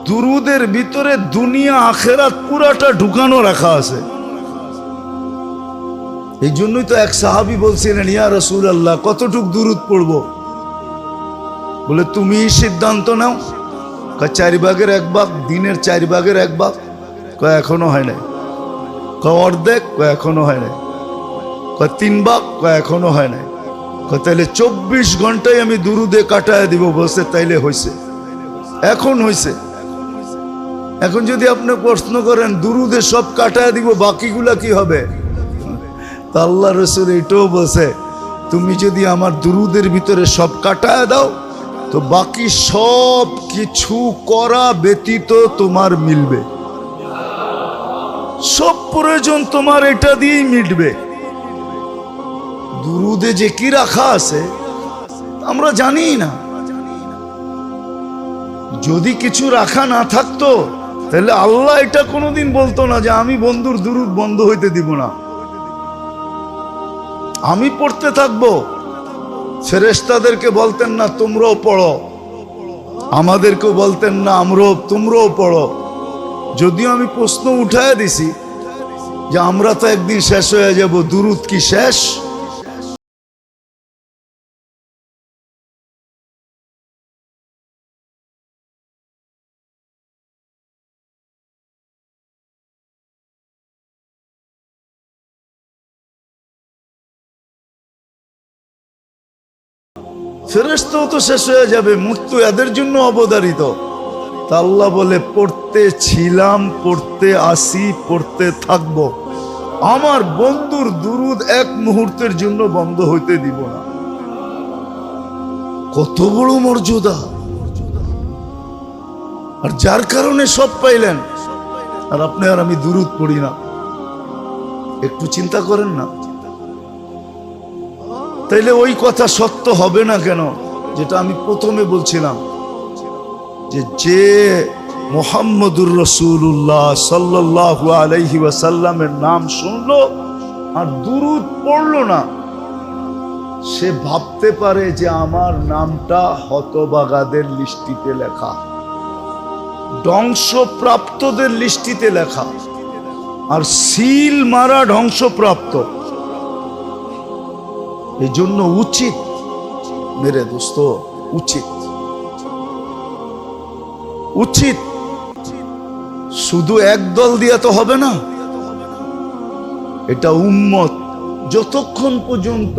দুরুদের ভিতরে দুনিয়া আখেরাত পুরাটা ঢুকানো রাখা আছে। এই জন্যই তো এক সাহাবী বলছিলেন, ইয়া রাসূলুল্লাহ কতটুক দুরুদ পড়বো? বলে তুমি সিদ্ধান্ত নাও। 4 ভাগের 1 ভাগ, দিনের 4 ভাগের 1 ভাগ। এখনো হয় নাই। অর্ধেক, এখনো হয় নাই। 3 ভাগ, এখনো হয় নাই। তাইলে 24 ঘন্টায় আমি দুরুদে কাটায় দিব। বলছে তাইলে হয়েছে, এখন হয়েছে। এখন যদি আপনি প্রশ্ন করেন দুরুদে সব কাটায় দিব, বাকিগুলা কি হবে? তা আল্লাহ রাসূল এটাও বলছে, তুমি যদি আমার দুরুদের ভিতরে সব কাটায় দাও তো বাকি সব কিছু করা ব্যতীত তোমার মিলবে। সব প্রয়োজন তোমার এটা দিয়েই মিটবে। দুরুদে যে কি রাখা আছে আমরা জানি না। যদি কিছু রাখা না থাকতো তাহলে আল্লাহ এটা কোনোদিন বলতো না যে আমি বন্ধুর দুরুদ বন্ধ হইতে দিব না, আমি পড়তে থাকবো। ফেরেশতাদেরকে বলতেন না তোমরাও পড়ো, আমাদেরকেও বলতেন না তোমরাও পড়ো। যদিও আমি প্রশ্ন উঠায় দিছি যে আমরা তো একদিন শেষ হয়ে যাব, দুরুদ কি শেষ? ফেরেশতাও তো শেষ হয়ে যাবে, মৃত্যু এদের জন্য অবধারিত। তা আল্লাহ বলে পড়তে ছিলাম, পড়তে আসি, পড়তে থাকবো। আমার বন্ধুর দুরুদ এক মুহূর্তের জন্য বন্ধ হইতে দিব না। কত বড় মর্যাদা! আর যার কারণে সব পাইলেন, আর আপনি আর আমি দুরুদ পড়ি না। একটু চিন্তা করেন না। তাইলে ওই কথা সত্য হবে না কেন যেটা আমি প্রথমে বলছিলাম, যে মুহাম্মদুর রাসূলুল্লাহ সাল্লাল্লাহু আলাইহি ওয়াসাল্লামের নাম শুনলো আর দুরুদ পড়লো না, সে ভাবতে পারে যে আমার নামটা হতভাগাদের লিস্টিতে লেখা, ধ্বংসপ্রাপ্তদের লিস্টিতে লেখা, আর সিল মারা ধ্বংসপ্রাপ্ত। এই জন্য উচিত মেরে দোস্ত, উচিত শুধু একদল দিয়া তো হবে না। এটা উম্মত যতক্ষণ পর্যন্ত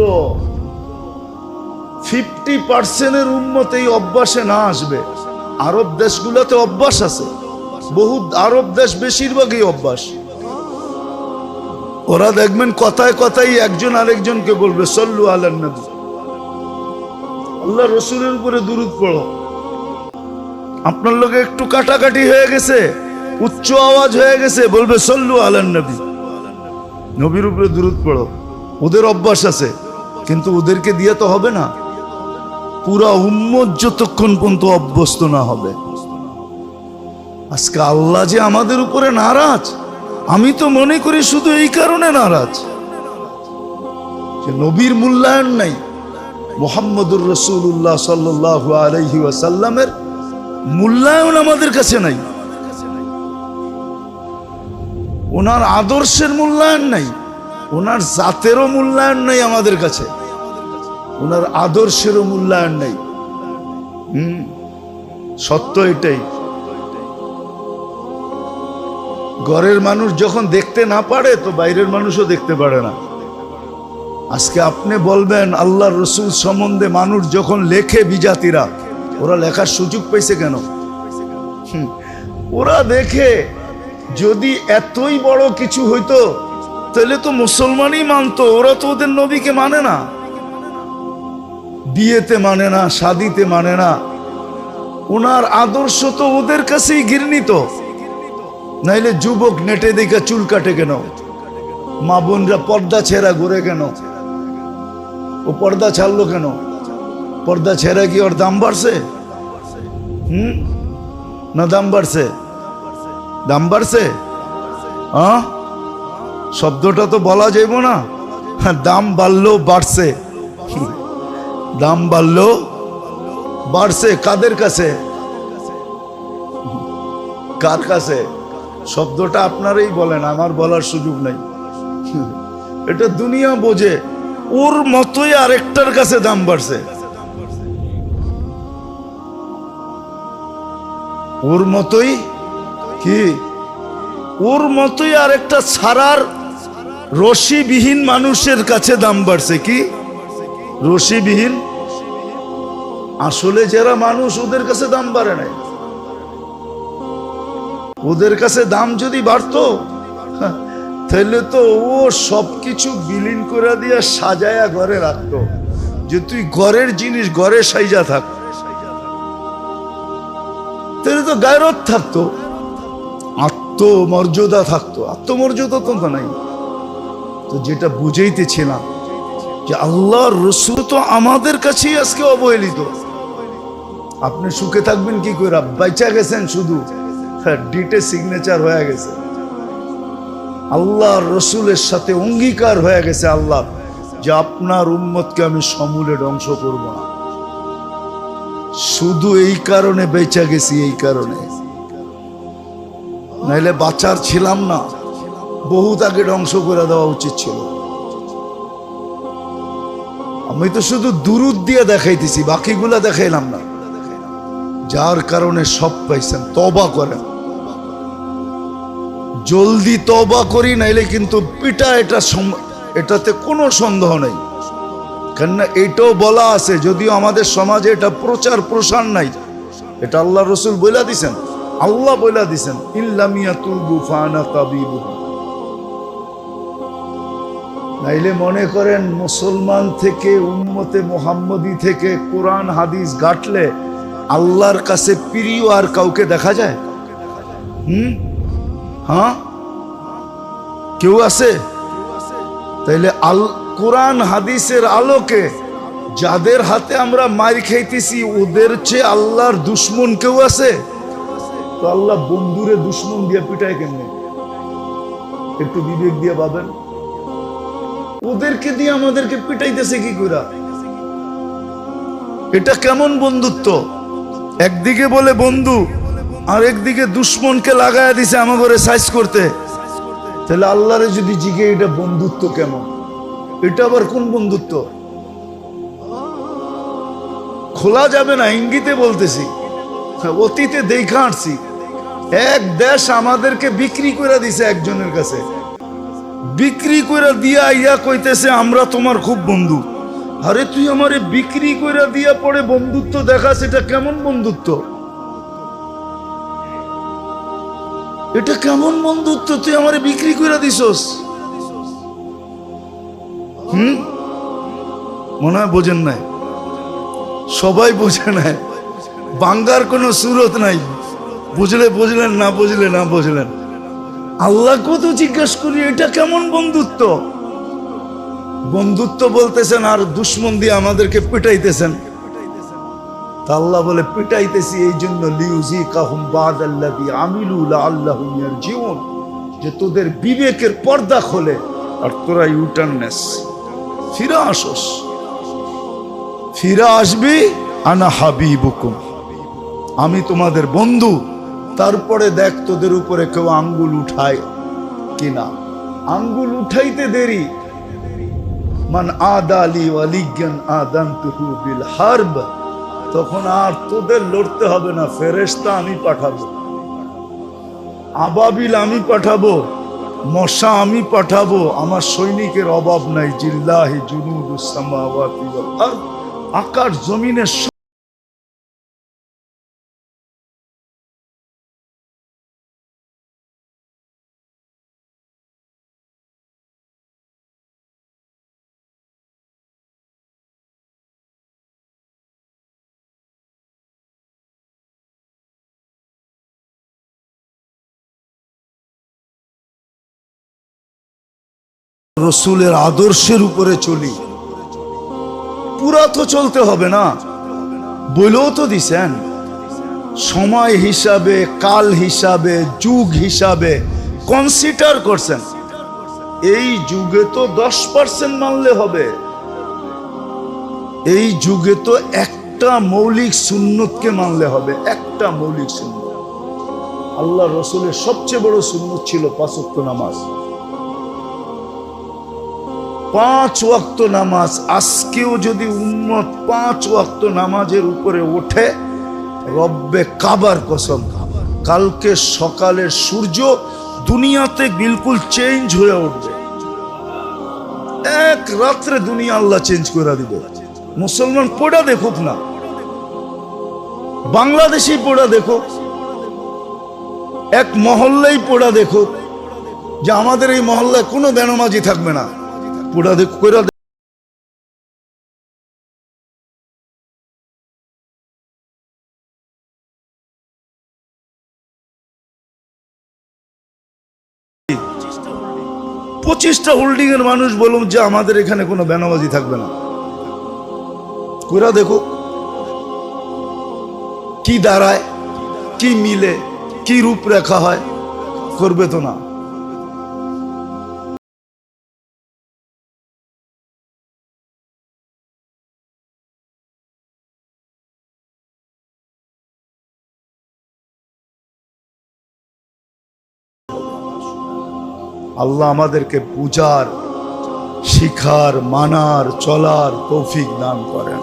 50% উম্মত এই অভ্যাসে না আসবে। আরব দেশগুলোতে অভ্যাস আছে, বহু আরব দেশ বেশিরভাগই অভ্যাস। ওরা দেখবেন কথায় কথায় একজন আরেকজনকে বলবে সল্লু আলান নবী, আল্লাহ রসুলের উপরে দুরুদ পড়ো। আপনার লোকে একটু কাটাকাটি হয়ে গেছে, উচ্চ আওয়াজ হয়ে গেছে, বলবে সল্লু আলান নবী, নবীর উপরে দুরুদ পড়ো। ওদের অভ্যাস আছে, কিন্তু ওদেরকে দিয়ে তো হবে না। পুরা উম্মত যতক্ষণ পর্যন্ত অভ্যস্ত না হবে। আজকে আল্লাহ যে আমাদের উপরে নারাজ, আমি তো মনে করি শুধু এই কারণে নারাজ যে নবীর মূল্যায়ন নাই, মুহাম্মদুর রাসূলুল্লাহ সাল্লাল্লাহু আলাইহি ওয়াসাল্লামের মূল্যায়ন আমাদের কাছে নাই, ওনার আদর্শের মূল্যায়ন নাই, ওনার জাতেরও মূল্যায়ন নাই আমাদের কাছে, ওনার আদর্শেরও মূল্যায়ন নাই। সত্য এটাই। ঘরের মানুষ যখন দেখতে না পারে তো বাইরের মানুষও দেখতে পারে না। আজকে আপনি বলবেন আল্লাহর রসুল সম্বন্ধে মানুষ যখন লেখে, বিজাতিরা, ওরা লেখার সুযোগ পাইছে কেন? ওরা দেখে যদি এতই বড় কিছু হইতো তাহলে তো মুসলমানই মানতো। ওরা তো ওদের নবীকে মানে না, বিয়েতে মানে না, শাদিতে মানে না। ওনার আদর্শ তো ওদের কাছেই ঘৃণিত। নাইলে যুবক নেটে দেখে চুল কাটে কেন? মা বোনরা পর্দা ছেঁড়া ঘুরে কেন? ও পর্দা ছাড়লো কেন? পর্দা ছেঁড়া কি ওর দাম বাড়ছে? না দাম বাড়ছে? দাম বাড়ছে? শব্দটা তো বলা যাইব না। দাম বাড়লো বাড়ছে, দাম বাড়লো বাড়ছে। কাদের কাছে? কার কাছে? শব্দটা আপনারাই বলেন, আমার বলার সুযোগ নাই। এটা দুনিয়া বোঝে, ওর মতোই আরেকটার কাছে দাম বাড়ছে, ওর মতোই কি, ওর মতোই আরেকটা ছাড়ার রশিবিহীন মানুষের কাছে দাম বাড়ছে। কি রশিবিহীন? আসলে যারা মানুষ ওদের কাছে দাম বাড়ে নাই। ওদের কাছে দাম যদি বাড়তো তাহলে তো ও সবকিছু বিলীন করে দিয়া সাজায়া ঘরে রাখতো, যে তুই ঘরের জিনিস ঘরে সাইজা থাক, তাহলে তো গায়রত থাকতো, আত্মমর্যাদা থাকতো। আত্মমর্যাদা তো নাই। তো যেটা বুঝাইতেছিলাম যে আল্লাহর রাসূল তো আমাদের কাছেই আজকে অবহেলিত। আপনি সুখে থাকবেন কি করে? বাইচা গেছেন শুধু, ডিটে সিগনেচার হয়ে গেছে, আল্লাহর রাসূলের সাথে অঙ্গীকার হয়ে গেছে আল্লাহ যে আপনার উম্মতকে আমি সমূলে ধ্বংস করব না। শুধু এই কারণে বেঁচে গেছি, এই কারণে, নাইলে বাঁচার ছিলাম না, বহুত আগে ধ্বংস করে দেওয়া উচিত ছিল। আমি তো শুধু দুরুদ দিয়ে দেখাইতেছি, বাকিগুলা দেখাইলাম না, যার কারণে সব পাইছেন। তওবা করেন, জলদি তওবা করি, নাইলে কিন্তু পিটা, এটাতে কোনো সন্দেহ নেই। কেননা এটাও বলা আছে, যদিও আমাদের সমাজে এটা প্রচার প্রসার নাই, এটা আল্লাহ রাসূল বইলা দিছেন, আল্লাহ বইলা দিছেন, ইল্লাম ইয়াতুবু ফানা তাবিবুহুম। নাইলে মনে করেন মুসলমান থেকে, উম্মতে মুহাম্মদী থেকে কোরআন হাদিস ঘাটলে আল্লাহর কাছে প্রিয় আর কাউকে দেখা যায়? হ্যাঁ, কেউ আছে? তাইলে কোরআন হাদিসের আলোকে যাদের হাতে আমরা মার খাইতেছি, ওদের চেয়ে আল্লাহর দুশ্মন কেউ আছে? তো আল্লাহ বন্ধুরে দুশ্মন দিয়ে পিটায় কেমনে? একটু বিবেক দিয়ে ভাবেন। ওদেরকে দিয়ে আমাদেরকে পিটাইতেছে কি করে? এটা কেমন বন্ধুত্ব? একদিকে বলে বন্ধু, আর একদিকে দুশ্মনকে লাগায়া দিছে আমার ঘরে সাইজ করতে। তাহলে আল্লাহরে যদি জিগে এটা বন্ধুত্ব কেমন? এটা আবার কোন বন্ধুত্ব? খোলা যাবে না, ইঙ্গিতে বলতেছি, অতীতে দেখা আসছি। এক দেশ আমাদেরকে বিক্রি করে দিছে একজনের কাছে, বিক্রি করে দিয়া ইয়া কইতেছে আমরা তোমার খুব বন্ধু। আরে তুই আমারে বিক্রি করে দিয়া পরে বন্ধুত্ব দেখাস, এটা কেমন বন্ধুত্ব? এটা কেমন বন্ধুত্ব? তুই আমারে বিক্রি করে দিছস। মনে হয় বোঝেন নাই, সবাই বোঝে নাই, বাঙ্গার কোনো সুরত নাই। বুঝলে বুঝলেন, না বুঝলে না বুঝলেন। আল্লাহ কত জিজ্ঞাসা করি এটা কেমন বন্ধুত্ব? বন্ধুত্ব বলতেছেন আর দুশ্মন দিয়ে আমাদেরকে পিটাইতেছেন। তা আল্লাহ বলে পিটাইতেছি এই জন্য, লিউযিকাহুম বাদাল্লাযী আমিলু লাআল্লাহুম ইয়ারজিউন, যে তোদের বিবেকের পর্দা খোলে আর তোরা ইউটার্ন নেস, ফিরে আসস, ফিরে আসবি। আনা হাবিবুকুম, আমি তোমাদের বন্ধু। তারপরে দেখ তোদের উপরে কেউ আঙ্গুল উঠায় কিনা। আঙ্গুল উঠাইতে দেরি, মান আদালি ওয়ালিয়ান আদানতুহু বিল হারব, তখন আর তোদের লড়তে হবে না, ফেরেশতা আমি পাঠাবো, আবাবিল আমি পাঠাবো, মশা আমি পাঠাবো। আমার সৈনিকের অভাব নাই। জিল্লাহি জুনুদুস সামাওয়াতি ওয়াল আরদ, আকাশ জমিনের রসুলের আদর্শের উপরে চলি। পুরা তো চলতে হবে না, বলেও তো দিছেন সময় হিসাবে, কাল হিসাবে, যুগ হিসাবে কনসিডার করছেন। এই যুগে তো 10% মানলে হবে। এই যুগে তো একটা মৌলিক সুন্নতকে মানলে হবে, একটা মৌলিক সুন্নত। আল্লাহ রসুলের সবচেয়ে বড় সুন্নত ছিল 5 ওয়াক্ত নামাজ। 5 ওয়াক্ত নামাজ। আজকেও যদি উম্মত 5 ওয়াক্ত নামাজের উপরে ওঠে, রব্বে কাবার কসম, কালকে সকালের সূর্য দুনিয়াতে বিলকুল চেঞ্জ হয়ে উঠবে। এক রাত্রে দুনিয়া আল্লাহ চেঞ্জ করে দিবে। মুসলমান পড়া দেখুক না, বাংলাদেশি পড়া দেখুক, এক মহল্লাই পড়া দেখুক যে আমাদের এই মহল্লায় কোনো বেনামাজি থাকবে না। পড়া দেখ করে পঁচিশটা হোল্ডিং এর মানুষ বলুন যে আমাদের এখানে কোনো বেনামাজি থাকবে না। করে দেখো কি দাঁড়ায়, কি মিলে, কি রূপরেখা হয়। করবে তো না। আল্লাহ আমাদেরকে বুঝার, শিখার, মানার, চলার তৌফিক দান করেন।